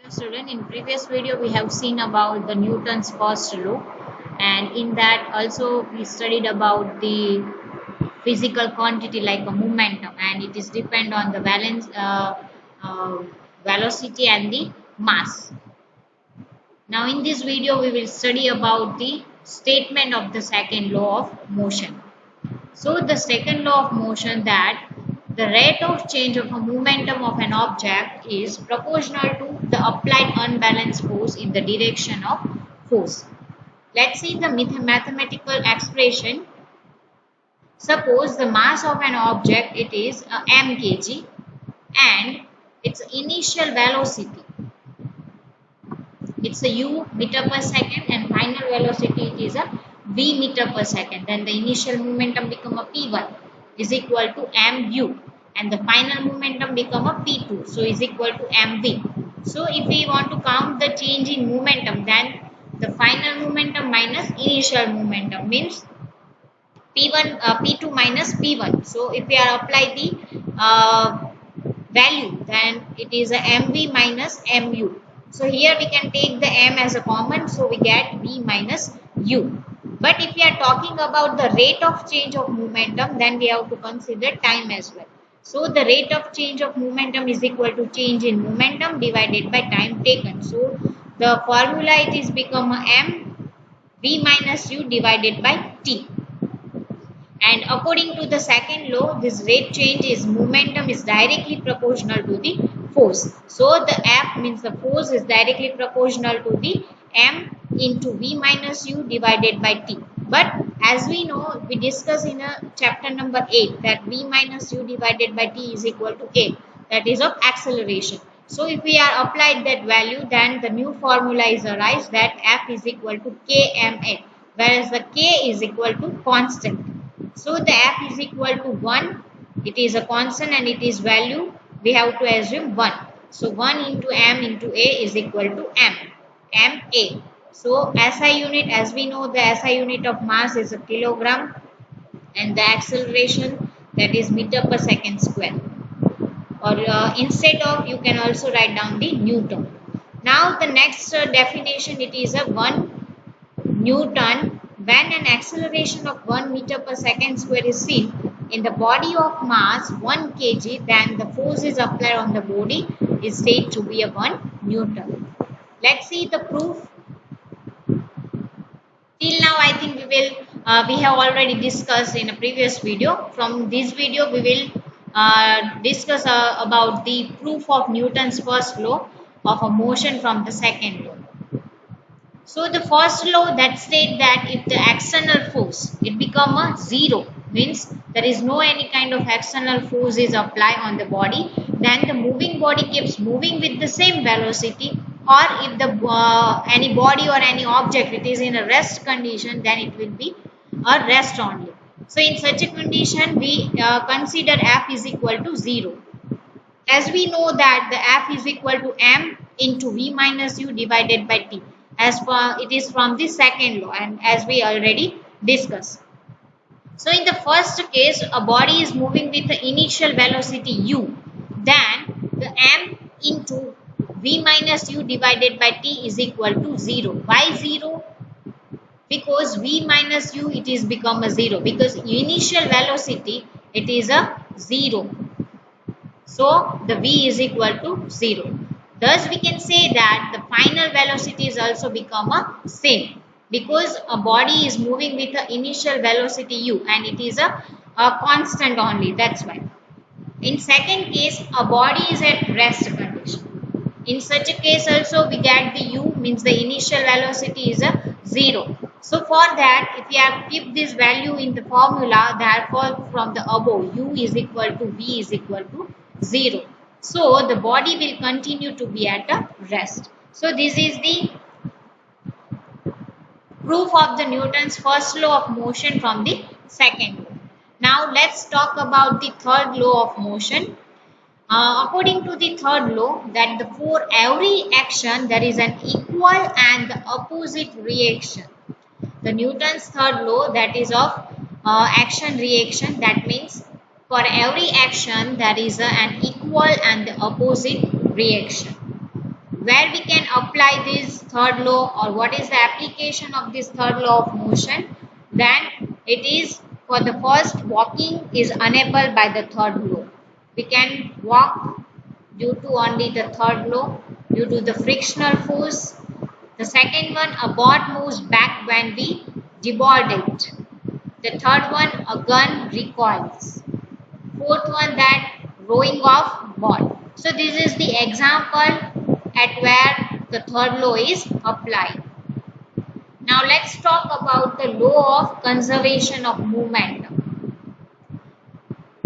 Student, in previous video we have seen about the Newton's first law, and in that also we studied about the physical quantity like a momentum, and it is depend on the uh, velocity and the mass. Now in this video we will study about the statement of the second law of motion. So the second law of motion, that the rate of change of a momentum of an object is proportional to the applied unbalanced force in the direction of force. Let's see the mathematical expression. Suppose the mass of an object, it is m kg, and its initial velocity, it's a u meter per second, and final velocity it is a v meter per second. Then the initial momentum become a p1 is equal to mu, and the final momentum become a p2, so is equal to mv. So if we want to count the change in momentum, then the final momentum minus initial momentum means p1 p2 minus p1. So if we are apply the uh, value, then it is a mv minus mu. So here we can take the m as a common, so we get v minus u. But if we are talking about the rate of change of momentum, then we have to consider time as well. So the rate of change of momentum is equal to change in momentum divided by time taken. So the formula, it is become a m v minus u divided by t. And according to the second law, this rate change is momentum is directly proportional to the force. So the F means the force is directly proportional to the m into v minus u divided by t. But as we know, we discussed in a chapter number 8 that v minus u divided by t is equal to a, that is of acceleration. So if we are applied that value, then the new formula is arise, that F is equal to kma, whereas the k is equal to constant. So the f is equal to 1. It is a constant and it is value. We have to assume 1. So 1 into m into a is equal to ma. So SI unit, as we know, the SI unit of mass is a kilogram, and the acceleration, that is meter per second square. Or instead of, you can also write down the Newton. Now the next definition, it is a 1 Newton when an acceleration of 1 meter per second square is seen in the body of mass 1 kg, then the force is applied on the body is said to be a 1 Newton. Let's see the proof. Till now I think we have already discussed in a previous video. From this video we will discuss about the proof of Newton's first law of a motion from the second law. So the first law that states that if the external force, it become a zero, means there is no any kind of external force is applied on the body, then the moving body keeps moving with the same velocity. Or if the any body or any object, it is in a rest condition, then it will be a rest only. So in such a condition, we consider f is equal to 0. As we know that the f is equal to m into v minus u divided by t, as for it is from the second law, and as we already discussed. So in the first case, a body is moving with the initial velocity u, then the m into v minus u divided by t is equal to 0. Why 0? Because v minus u, it is become a 0, because initial velocity, it is a 0. So the v is equal to 0. Thus we can say that the final velocity is also become a same, because a body is moving with the initial velocity u, and it is a constant only, that's why. In second case, a body is at rest condition. In such a case also we get the u, means the initial velocity is a 0. So for that, if we have keep this value in the formula, therefore from the above, u is equal to v is equal to 0. So the body will continue to be at a rest. So this is the proof of the Newton's first law of motion from the second law. Now let's talk about the third law of motion. According to the third law, that for every action there is an equal and the opposite reaction. The Newton's third law, that is of action reaction, that means for every action there is an equal and the opposite reaction. where we can apply this third law, or what is the application of this third law of motion, then it is for the first, walking is enabled by the third law. We can walk due to only the third law, due to the frictional force. The second one, a board moves back when we deboard it. The third one, a gun recoils. Fourth one, that rowing of boat. So this is the example at where the third law is applied. Now let's talk about the law of conservation of momentum.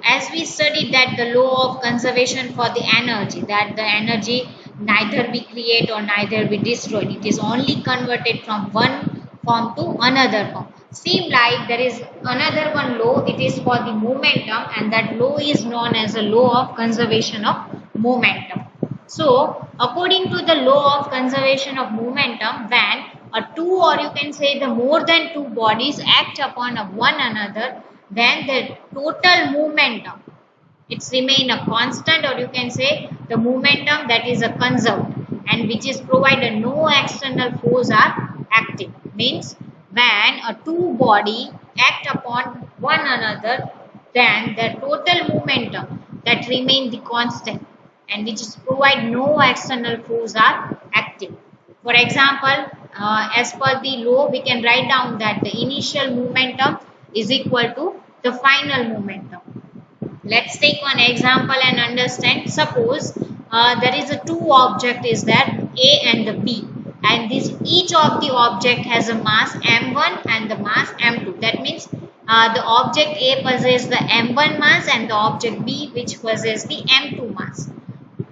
As we studied that the law of conservation for the energy, that the energy neither be created or neither be destroyed, it is only converted from one form to another form. Seem like there is another one law, it is for the momentum, and that law is known as the law of conservation of momentum. So according to the law of conservation of momentum, when a two, or you can say the more than two bodies act upon one another, then the total momentum, it's remain a constant, or you can say the momentum that is a conserved, and which is provided no external force are acting. Means when a two body act upon one another, then the total momentum that remain the constant, and which is provide no external force are active. For example, as per the law, we can write down that the initial momentum is equal to the final momentum. Let's take one example and understand. Suppose there is a two object is there, A and the B, and this each of the object has a mass m1 and the mass m2. That means the object A possesses the m1 mass and the object B which possesses the m2 mass.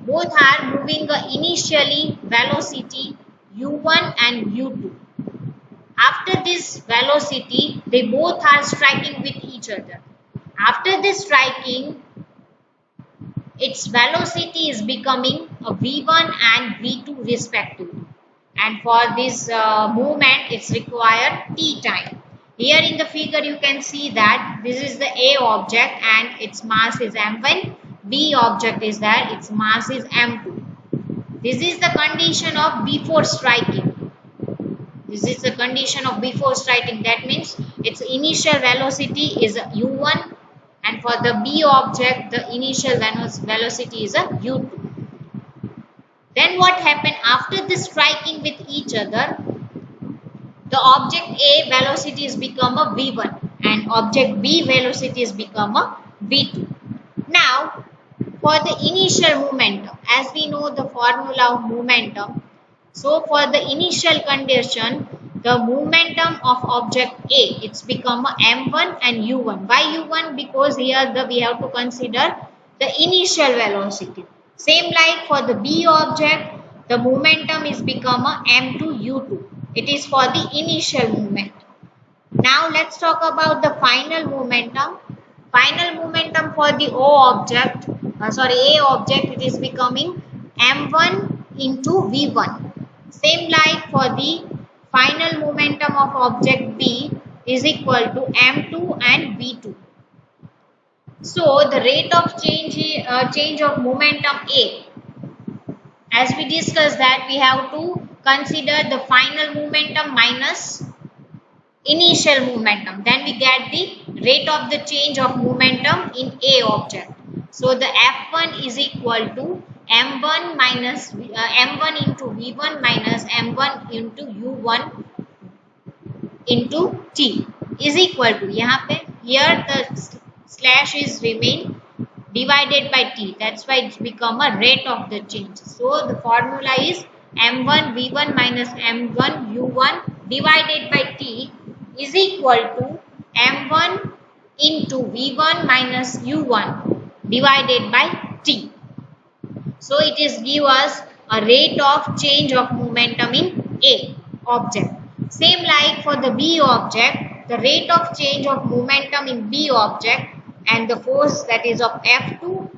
Both are moving initially velocity u1 and u2. After this velocity, they both are striking with each other. After this striking, its velocity is becoming a v1 and v2 respectively. And for this movement, it's required t time. Here in the figure, you can see that this is the A object and its mass is m1. B object is there, its mass is m2. This is the condition of before striking. This is the condition of before striking. That means its initial velocity is u1, and for the B object, the initial velocity is u2. Then what happened after the striking with each other? The object A velocity is become a v1 and object B velocity is become a v2. Now, for the initial momentum, as we know the formula of momentum, so for the initial condition, the momentum of object A, it's become a m1 and u1. Why u1? Because here we have to consider the initial velocity. Same like for the B object, the momentum is become a m2 u2. It is for the initial movement. Now let's talk about the final momentum. Final momentum for the A object, it is becoming m1 into v1. Same like for the final momentum of object B is equal to m2 and v2. So the rate of change of momentum A, as we discussed that we have to consider the final momentum minus initial momentum, then we get the rate of the change of momentum in A object. So the F1 is equal to m1 minus m1 into v1 minus m1 into u1 into t is equal to, here the slash is remain divided by t, that's why it's become a rate of the change. So the formula is m1 v1 minus m1 u1 divided by t is equal to m1 into v1 minus u1 divided by t. So it is give us a rate of change of momentum in A object. Same like for the B object, the rate of change of momentum in B object and the force that is of F2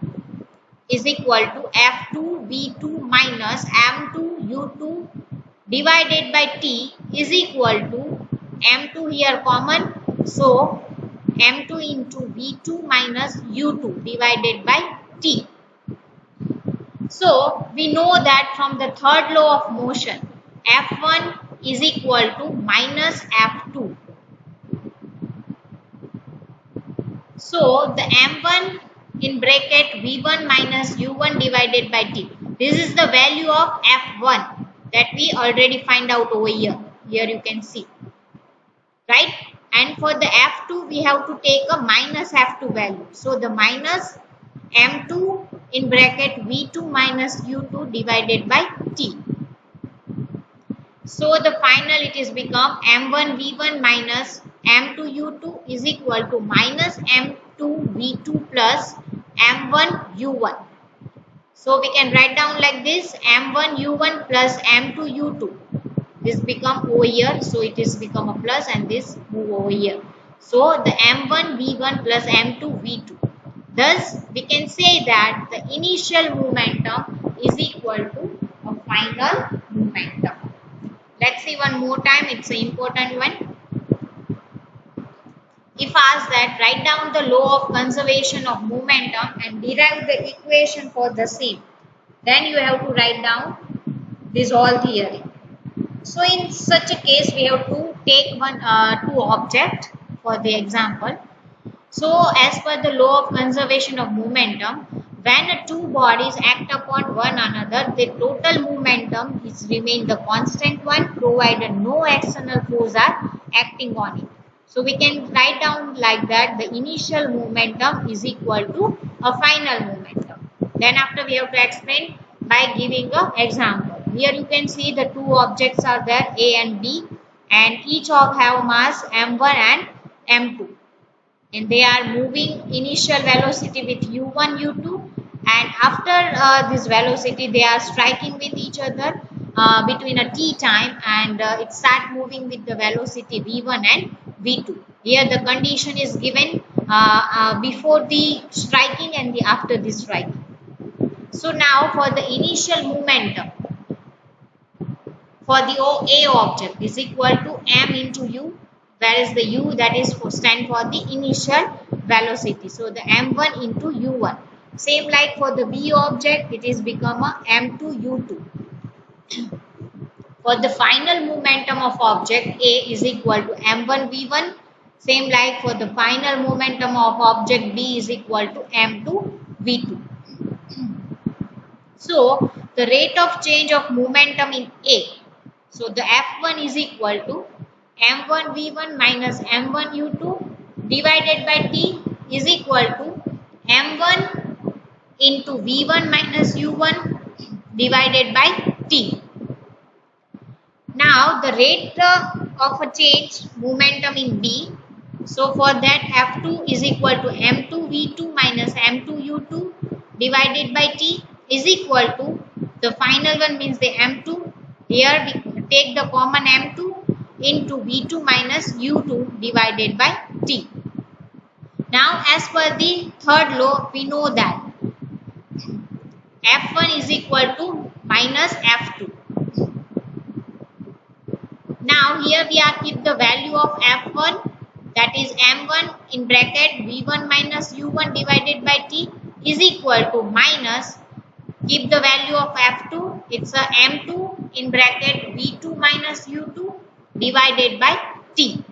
is equal to F2 V2 minus M2 U2 divided by T is equal to M2 here common. So M2 into V2 minus U2 divided by T. So we know that from the third law of motion, F1 is equal to minus F2. So the M1 in bracket V1 minus U1 divided by T. This is the value of F1 that we already find out over here. Here you can see, right? And for the F2 we have to take a minus F2 value. So the minus M2 in bracket V2 minus U2 divided by T. So the final it is become M1 V1 minus M2 U2 is equal to minus M2 V2 plus M1 U1. So we can write down like this, M1 U1 plus M2 U2. This become over here, so it is become a plus and this move over here. So the M1 V1 plus M2 V2. Thus we can say that the initial momentum is equal to a final momentum. Let's see one more time, it's an important one. If asked that, write down the law of conservation of momentum and derive the equation for the same, then you have to write down this whole theory. So in such a case we have to take two objects for the example. So as per the law of conservation of momentum, when two bodies act upon one another, the total momentum is remain the constant one provided no external force are acting on it. So we can write down like that, the initial momentum is equal to a final momentum. Then after we have to explain by giving an example. Here you can see the two objects are there, A and B, and each of have mass m1 and m2. And they are moving initial velocity with u1 u2, and after this velocity they are striking with each other between a t time, and it start moving with the velocity v1 and v2. Here the condition is given before the striking and the after the striking. So now for the initial momentum for the A object is equal to m into u, whereas the u that is stand for the initial velocity. So the m1 into u1. Same like for the B object, it is become a m2 u2. For the final momentum of object A is equal to m1 v1. Same like for the final momentum of object B is equal to m2 v2. So the rate of change of momentum in A. So the F1 is equal to m1 v1 minus m1 u2 divided by T is equal to m1 into v1 minus u1 divided by T. Now the rate of a change momentum in B. So for that F2 is equal to m2 v2 minus m2 u2 divided by T is equal to the final one means the m2. Here we take the common m2 into v2 minus u2 divided by T. Now as per the third law we know that F1 is equal to minus F2. Now here we are keep the value of F1, that is m1 in bracket v1 minus u1 divided by T is equal to minus, keep the value of F2, it's a m2 in bracket v2 minus u2 divided by T.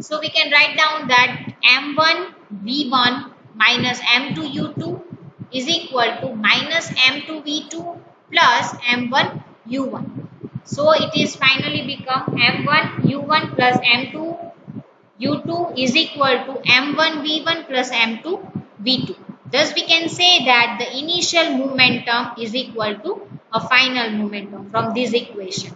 So we can write down that m1 v1 minus m2 u2 is equal to minus m2 v2 plus m1 u1. So it is finally become m1 u1 plus m2 u2 is equal to m1 v1 plus m2 v2. Thus we can say that the initial momentum is equal to a final momentum from this equation.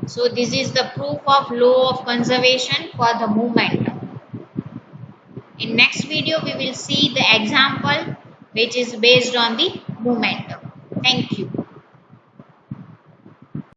So this is the proof of law of conservation for the momentum. In next video we will see the example which is based on the momentum. Thank you.